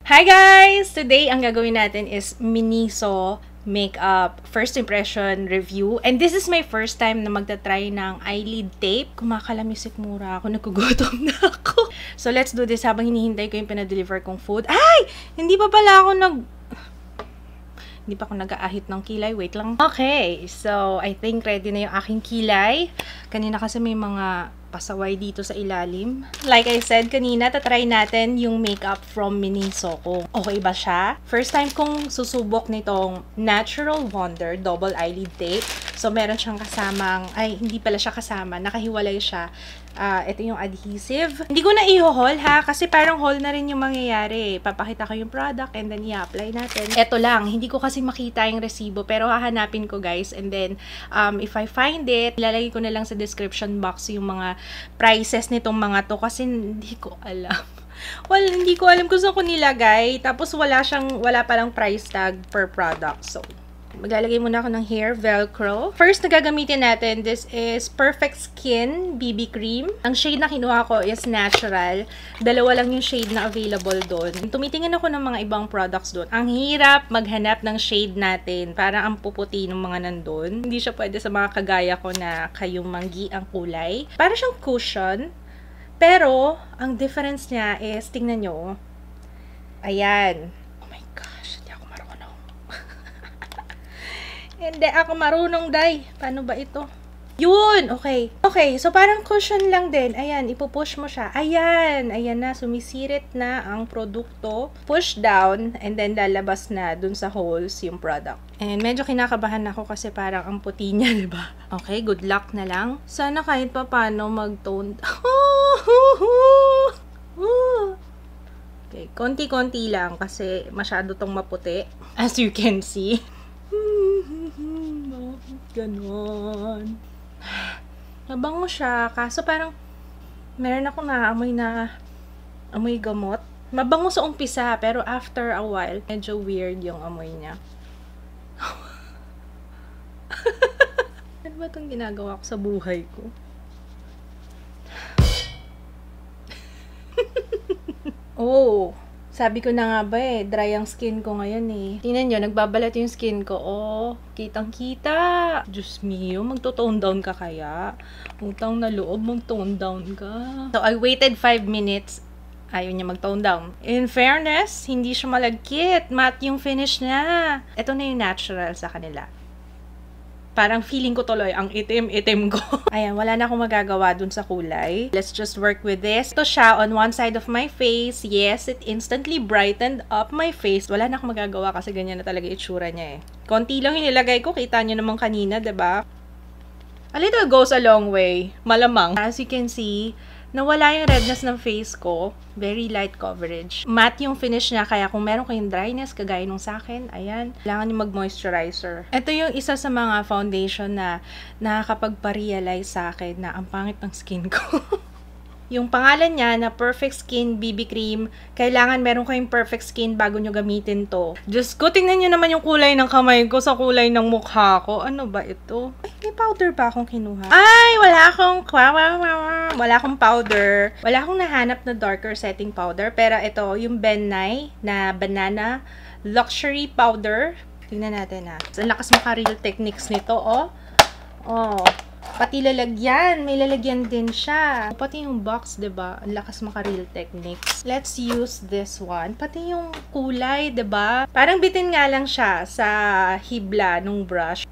Hi guys! Today, ang gagawin natin is Miniso makeup first impression review. And this is my first time na magta-try ng eyelid tape. Kumakalamisik mura ako, nagkugutom na ako. So let's do this habang hinihintay ko yung pinadeliver kong food. Ay! Hindi pa pala ako Hindi pa ako nag-aahit ng kilay. Wait lang. Okay, so I think ready na yung aking kilay. Kanina kasi may mga pasaway dito sa ilalim. Like I said kanina, tatry natin yung makeup from Miniso ko. Okay ba siya? First time kong susubok nitong Natural Wonder Double Eyelid Tape. So meron siyang kasamang, hindi pala siya kasama, nakahiwalay siya. Ito yung adhesive. Hindi ko na i-haul ha, kasi parang haul na rin yung mangyayari. Papakita ko yung product and then i-apply natin. Ito lang, hindi ko kasi makita yung resibo, pero hahanapin ko guys. And then, if I find it, ilalagay ko na lang sa description box yung mga prices nitong mga to, kasi hindi ko alam. Well, hindi ko alam kung saan ko nilagay. Tapos wala palang price tag per product. So, maglalagay muna ako ng hair velcro. First na gagamitin natin, this is Perfect Skin BB Cream. Ang shade na kinuha ko is natural. Dalawa lang yung shade na available doon. Tumitingin ako ng mga ibang products doon. Ang hirap maghanap ng shade natin. Parang ang puputi ng mga nandun. Hindi siya pwede sa mga kagaya ko na kayong manggi ang kulay. Para siyang cushion. Pero, ang difference niya is, tingnan nyo. Ayan. Hindi ako marunong, day. Paano ba ito? Yun! Okay. Okay, so parang cushion lang din. Ayan, ipupush mo siya. Ayan! Ayan na, sumisirit na ang produkto. Push down, and then lalabas na dun sa holes yung product. And medyo kinakabahan ako kasi parang ang puti niya, diba? Okay, good luck na lang. Sana kahit pa paano mag-tone. Okay, konti-konti lang kasi masyado tong maputi. As you can see. Ganon. Mabango siya. Kaso parang meron akong naamoy na amoy gamot. Mabango sa umpisa, pero after a while, medyo weird yung amoy niya. Ano ba itong ginagawa ko sa buhay ko? Oh! Sabi ko na nga ba dry ang skin ko ngayon eh. Tingnan nyo, nagbabalat yung skin ko. Oh, kitang-kita. Diyos mio, magto-tone down ka kaya? Utang na loob, mag-tone down ka. So, I waited 5 minutes. Ayaw niya mag-tone down. In fairness, hindi siya malagkit. Matte yung finish niya. Ito na yung natural sa kanila. Parang feeling ko tuloy, ang itim-itim ko. Ayan, wala na akong magagawa dun sa kulay. Let's just work with this. Ito siya on one side of my face. Yes, it instantly brightened up my face. Wala na akong magagawa kasi ganyan na talaga itsura niya eh. Konti lang yung nilagay ko. Kita nyo naman kanina, diba? A little goes a long way. Malamang. As you can see, nawala yung redness ng face ko. Very light coverage. Matte yung finish niya, kaya kung meron kayong dryness, kagaya nung sa akin, ayan, kailangan nyo mag-moisturizer. Ito yung isa sa mga foundation na nakakapagpa-realize sa akin na ang pangit ng skin ko. Yung pangalan niya na Perfect Skin BB Cream, kailangan meron kayong perfect skin bago nyo gamitin to. Diyos ko, tingnan nyo naman yung kulay ng kamay ko sa kulay ng mukha ko. Ano ba ito? Ay, may powder pa akong kinuha. Ay, wala akong powder. Wala akong nahanap na darker setting powder. Pero ito, yung Ben Nye na Banana Luxury Powder. Tingnan natin ha. Ang lakas maka-real techniques nito, oh. Oh. Pati lalagyan, may lalagyan din siya. Pati yung box, 'di ba? Ang lakas maka-real techniques. Let's use this one. Pati yung kulay, 'di ba? Parang bitin nga lang siya sa hibla nung brush.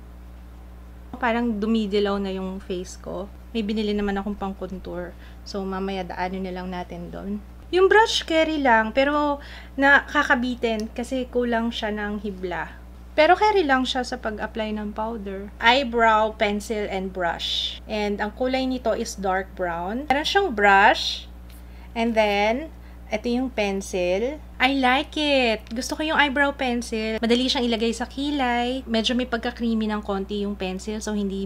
Parang dumidilaw na yung face ko. May binili naman akong pang-contour. So mamaya daanin na lang natin doon. Yung brush carry lang, pero nakakabitin kasi kulang siya ng hibla. Pero carry lang siya sa pag-apply ng powder. Eyebrow, pencil, and brush. And ang kulay nito is dark brown. Meron siyang brush. And then, ito yung pencil. I like it! Gusto ko yung eyebrow pencil. Madali siyang ilagay sa kilay. Medyo may pagka-creamy ng konti yung pencil. So, hindi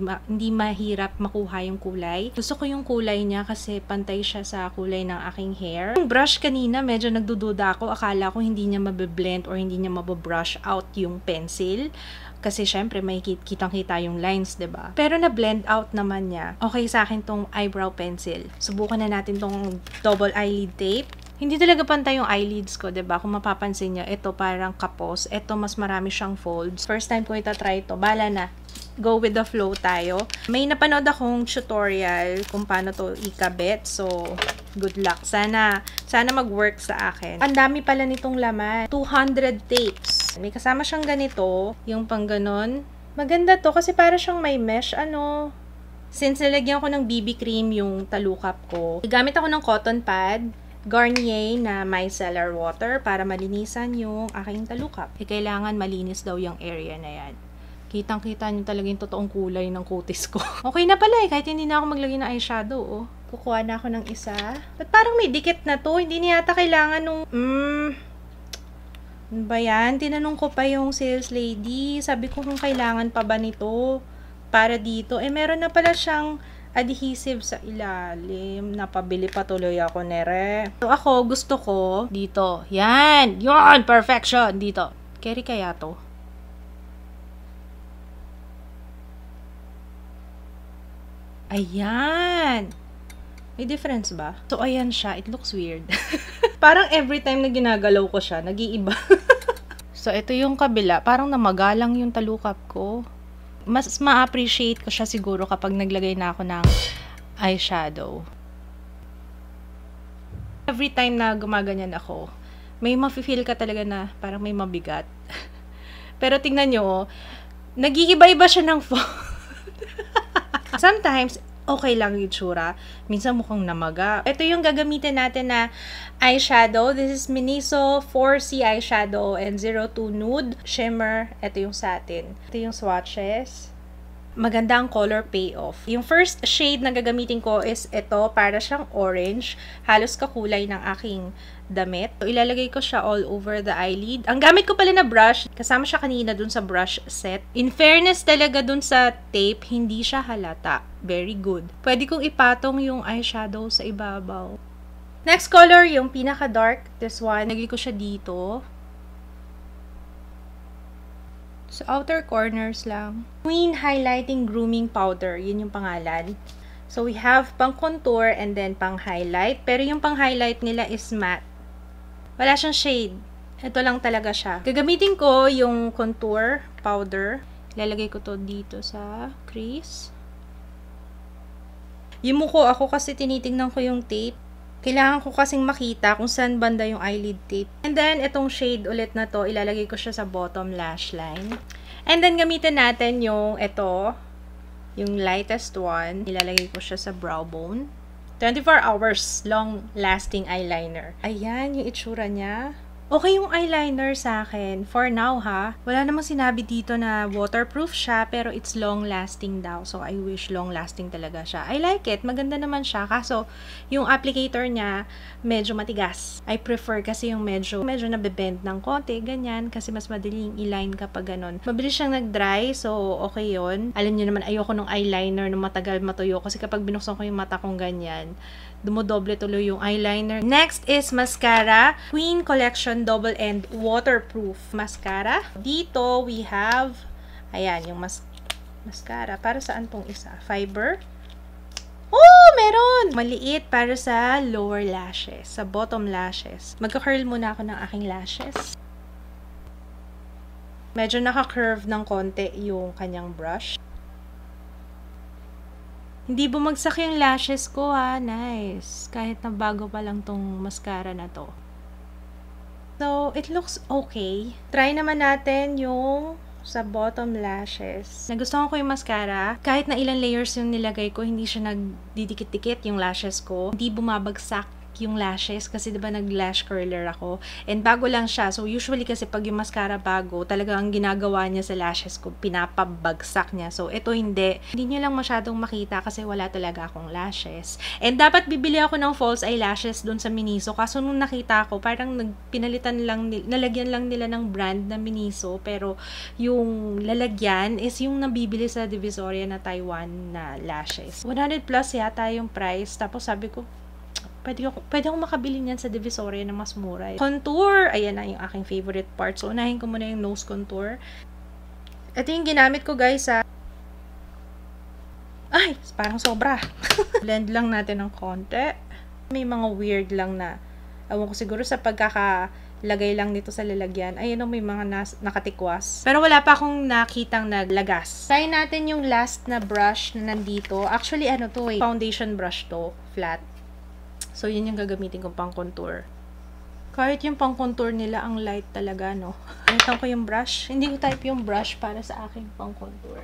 mahirap makuha yung kulay. Gusto ko yung kulay niya kasi pantay siya sa kulay ng aking hair. Yung brush kanina, medyo nagdududa ako. Akala ko hindi niya mabe-blend or hindi niya mababrush out yung pencil. Kasi syempre may kitang-kita yung lines, 'di ba? Pero na blend out naman niya. Okay sa akin tong eyebrow pencil. Subukan na natin tong double eyelid tape. Hindi talaga pantay yung eyelids ko, 'di ba? Kung mapapansin niyo, ito parang kapos, ito mas marami siyang folds. First time ko ita-try ito. Bala na. Go with the flow tayo. May napanood akong tutorial kung paano to ikabit. So, good luck. Sana mag-work sa akin. Ang dami pala nitong laman. 200 tapes. May kasama siyang ganito, yung pang ganon. Maganda to kasi para siyang may mesh Since nilagyan ko ng BB cream yung talukap ko, gamit ako ng cotton pad, Garnier na micellar water para malinisan yung aking talukap. Kailangan malinis daw yung area na yan. Kitang-kita nyo talaga yung totoong kulay ng kutis ko. Okay na pala kahit hindi na ako maglagay ng eyeshadow. Kukuha na ako ng isa. But parang may dikit na to. Hindi niya yata kailangan nung... Ano ba yan? Tinanong ko pa yung sales lady. Sabi ko kung kailangan pa ba nito para dito. Meron na pala siyang adhesive sa ilalim. Napabili pa tuloy ako nere. So ako, gusto ko dito. Yan! Yun! Perfection! Dito. Carry kaya to? Ayan! May difference ba? So, ayan siya. It looks weird. Parang every time na ginagalaw ko siya, nag-iiba. So, ito yung kabila. Parang namagalang yung talukap ko. Mas ma-appreciate ko siya siguro kapag naglagay na ako ng eyeshadow. Every time na gumaganyan ako, may mafe-feel ka talaga na parang may mabigat. Pero tingnan nyo, nag-iiba-iba siya ng font. Sometimes, okay lang yung tsura. Minsan mukhang namaga. Ito yung gagamitin natin na eyeshadow. This is Miniso 4C eyeshadow and 02 nude shimmer. Ito yung satin. Ito yung swatches. Maganda ang color payoff. Yung first shade na gagamitin ko is ito. Para siyang orange. Halos kakulay ng aking damit. So, ilalagay ko siya all over the eyelid. Ang gamit ko pala na brush, kasama siya kanina dun sa brush set. In fairness talaga dun sa tape, hindi siya halata. Very good. Pwede kong ipatong yung eyeshadow sa ibabaw. Next color, yung pinaka-dark. This one, lagay ko siya dito. So, outer corners lang. Queen Highlighting Grooming Powder. Yun yung pangalan. So, we have pang contour and then pang highlight. Pero yung pang highlight nila is matte. Wala siyang shade. Ito lang talaga siya. Gagamitin ko yung contour powder. Ilalagay ko to dito sa crease. Yumuko ako kasi tinitingnan ko yung tape. Kailangan ko kasing makita kung saan banda yung eyelid tape. And then, itong shade ulit na to, ilalagay ko siya sa bottom lash line. And then, gamitin natin yung ito, yung lightest one. Ilalagay ko siya sa brow bone. 24 hours long-lasting eyeliner. Ayan, yung itsura niya. Okay yung eyeliner sa akin. For now, ha. Wala namang sinabi dito na waterproof siya, pero it's long-lasting daw. So, I wish long-lasting talaga siya. I like it. Maganda naman siya. Kaso, yung applicator niya, medyo matigas. I prefer kasi yung medyo nabebend ng konti, ganyan. Kasi mas madaling i-line kapag ganon. Mabilis siyang nag-dry, so okay yun. Alam niyo naman, ayoko nung eyeliner nung matagal matuyo. Kasi kapag binuksan ko yung mata kong ganyan, dumodoble tuloy yung eyeliner. Next is mascara. Queen Collection Double End Waterproof Mascara. Dito, we have, ayan, yung mascara. Para saan tong isa? Fiber. Oh, meron! Maliit para sa lower lashes, sa bottom lashes. Magka-curl muna ako ng aking lashes. Medyo naka-curve ng konti yung kanyang brush. Hindi bumagsak yung lashes ko, ha. Nice. Kahit na bago pa lang tong mascara na to. So, it looks okay. Try naman natin yung sa bottom lashes. Nagustuhan ko yung mascara. Kahit na ilang layers yung nilagay ko, hindi siya nagdidikit-dikit yung lashes ko. Hindi bumabagsak yung lashes kasi diba nag-lash curler ako. And bago lang siya. So, usually kasi pag yung mascara bago, talaga ang ginagawa niya sa lashes ko, pinapabagsak niya. So, ito hindi. Hindi niya lang masyadong makita kasi wala talaga akong lashes. And dapat bibili ako ng false eyelashes dun sa Miniso. Kaso nung nakita ko, parang nalagyan lang nila ng brand na Miniso. Pero, yung lalagyan is yung nabibili sa Divisoria na Taiwan na lashes. 100 plus yata yung price. Tapos sabi ko, pwede akong makabili niyan sa Divisoria na mas mura. Contour! Ayan na yung aking favorite part. So, unahin ko muna yung nose contour. Ito yung ginamit ko, guys, sa... Ay! Parang sobra. Blend lang natin ng konti. May mga weird lang na Ewan ko, siguro sa pagkakalagay lang nito sa lalagyan. Ayun, may mga nakatikwas. Pero wala pa akong nakitang naglagas. Try natin yung last na brush na nandito. Actually, ano to foundation brush to. Flat. So, yun yung gagamitin kong pang contour. Kahit yung pang contour nila, ang light talaga, no? Gamitan ko yung brush. Hindi ko type yung brush para sa aking pang contour.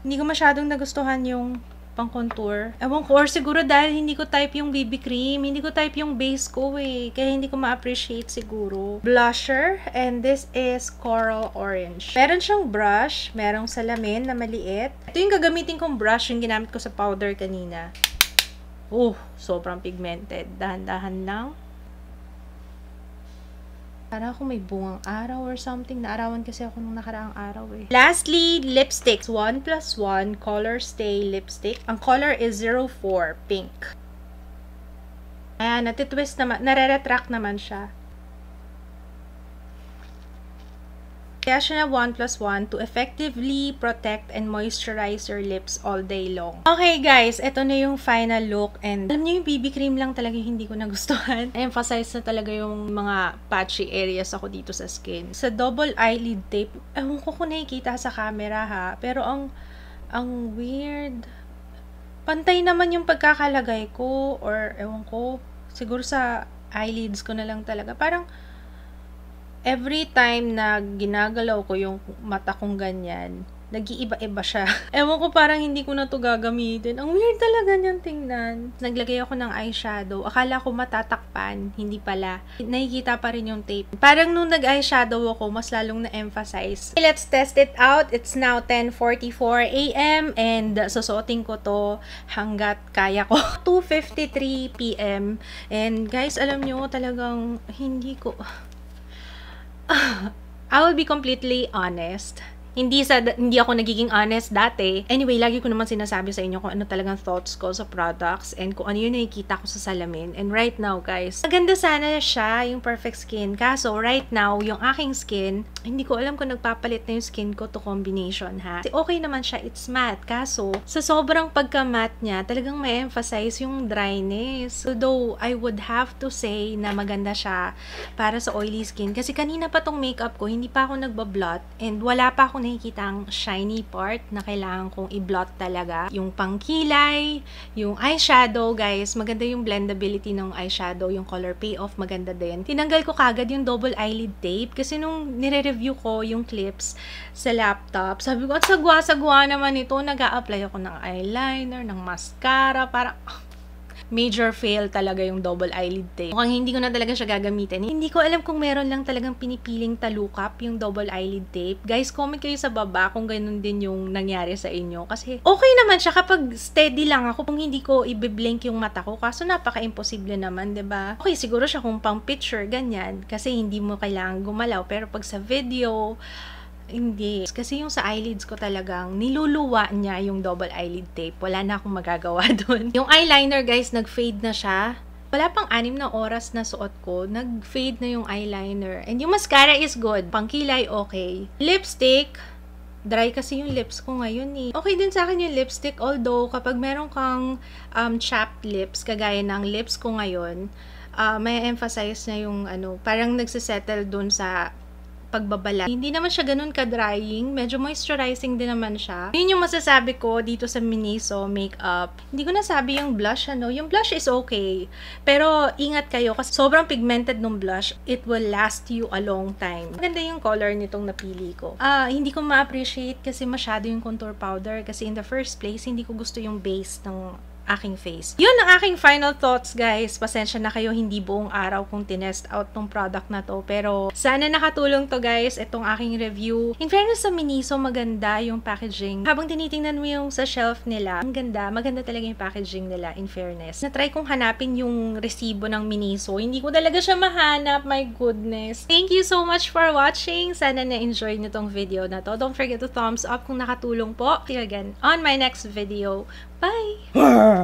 Hindi ko masyadong nagustuhan yung pang contour. Ewan ko, or siguro dahil hindi ko type yung BB cream, hindi ko type yung base ko kaya hindi ko ma-appreciate siguro. Blusher, and this is Coral Orange. Meron siyang brush, merong salamin na maliit. Ito yung gagamitin kong brush, yung ginamit ko sa powder kanina. Sobrang pigmented. Dahan-dahan lang. Para ako may bungang araw or something. Naarawan kasi ako nung nakaraang araw Lastly, lipsticks. 1+1 Color Stay Lipstick. Ang color is 04 Pink. Ayan, natitwist naman. Nare-retract naman siya. Kaya siya na 1+1 to effectively protect and moisturize your lips all day long. Okay guys, ito na yung final look, and alam niyo yung BB cream lang talaga yung hindi ko nagustuhan. I-emphasize na talaga yung mga patchy areas ako dito sa skin. Sa double eyelid tape, ewan ko kung nakikita sa camera ha, pero ang weird. Pantay naman yung pagkakalagay ko, or ewan ko, siguro sa eyelids ko na lang talaga. Parang every time na ginagalaw ko yung mata kong ganyan, nag-iiba-iba siya. Ewan ko, parang hindi ko na to gagamitin. Ang weird talaga niyang tingnan. Naglagay ako ng eyeshadow. Akala ko matatakpan. Hindi pala. Nakikita pa rin yung tape. Parang nung nag-eyeshadow ako, mas lalong na-emphasize. Okay, let's test it out. It's now 10:44 AM and susuotin ko to hanggat kaya ko. 2:53 PM. And guys, alam nyo, talagang hindi ko... I will be completely honest. Hindi ako nagiging honest dati. Anyway, lagi ko naman sinasabi sa inyo kung ano talagang thoughts ko sa products and kung ano yung nakikita ko sa salamin. And right now, guys, maganda sana siya, yung perfect skin. Kaso, right now, yung aking skin, hindi ko alam kung nagpapalit na yung skin ko to combination, ha? Kasi okay naman siya, it's matte. Kaso, sa sobrang pagka-matte niya, talagang may emphasize yung dryness. Although, I would have to say na maganda siya para sa oily skin. Kasi kanina pa tong makeup ko, hindi pa ako nagbablot and wala pa ako nakikita ang shiny part na kailangan kong i-blot talaga. Yung pangkilay, yung eyeshadow, guys, maganda yung blendability ng eyeshadow, yung color payoff, maganda din. Tinanggal ko kagad yung double eyelid tape kasi nung nire-review ko yung clips sa laptop, sabi ko, at sagwa-sagwa naman ito, nag-a-apply ako ng eyeliner, ng mascara, para... Major fail talaga yung double eyelid tape. Mukhang hindi ko na talaga siya gagamitin. Hindi ko alam kung meron lang talagang pinipiling talukap yung double eyelid tape. Guys, comment kayo sa baba kung ganun din yung nangyari sa inyo. Kasi okay naman siya kapag steady lang ako kung hindi ko i-blink yung mata ko. Kaso napaka-imposible naman, 'di ba? Okay, siguro siya kung pang picture, ganyan. Kasi hindi mo kailangan gumalaw. Pero pag sa video, hindi. Kasi yung sa eyelids ko talagang niluluwa niya yung double eyelid tape. Wala na akong magagawa doon. Yung eyeliner, guys, nag-fade na siya. Wala pang 6 na oras na suot ko, nag-fade na yung eyeliner. And yung mascara is good. Pangkilay, okay. Lipstick, dry kasi yung lips ko ngayon Okay din sa akin yung lipstick. Although, kapag meron kang chapped lips, kagaya ng lips ko ngayon, may emphasize na yung parang nagsisettle dun sa pagbabalat. Hindi naman siya ganun ka-drying. Medyo moisturizing din naman siya. Yun yung masasabi ko dito sa Miniso makeup. Hindi ko nasabi yung blush, Yung blush is okay. Pero, ingat kayo kasi sobrang pigmented nung blush. It will last you a long time. Maganda yung color nitong napili ko. Hindi ko ma-appreciate kasi masyado yung contour powder. Kasi in the first place, hindi ko gusto yung base ng aking face. Yun ang aking final thoughts, guys. Pasensya na kayo, hindi buong araw kong tinest out tong product na to. Pero, sana nakatulong to, guys, itong aking review. In fairness sa Miniso, maganda yung packaging. Habang tinitingnan mo yung sa shelf nila, ang ganda. Maganda talaga yung packaging nila, in fairness. Na-try kong hanapin yung resibo ng Miniso. Hindi ko talaga siya mahanap. My goodness. Thank you so much for watching. Sana na-enjoy nyo tong video na to. Don't forget to thumbs up kung nakatulong po. See you again on my next video. Bye!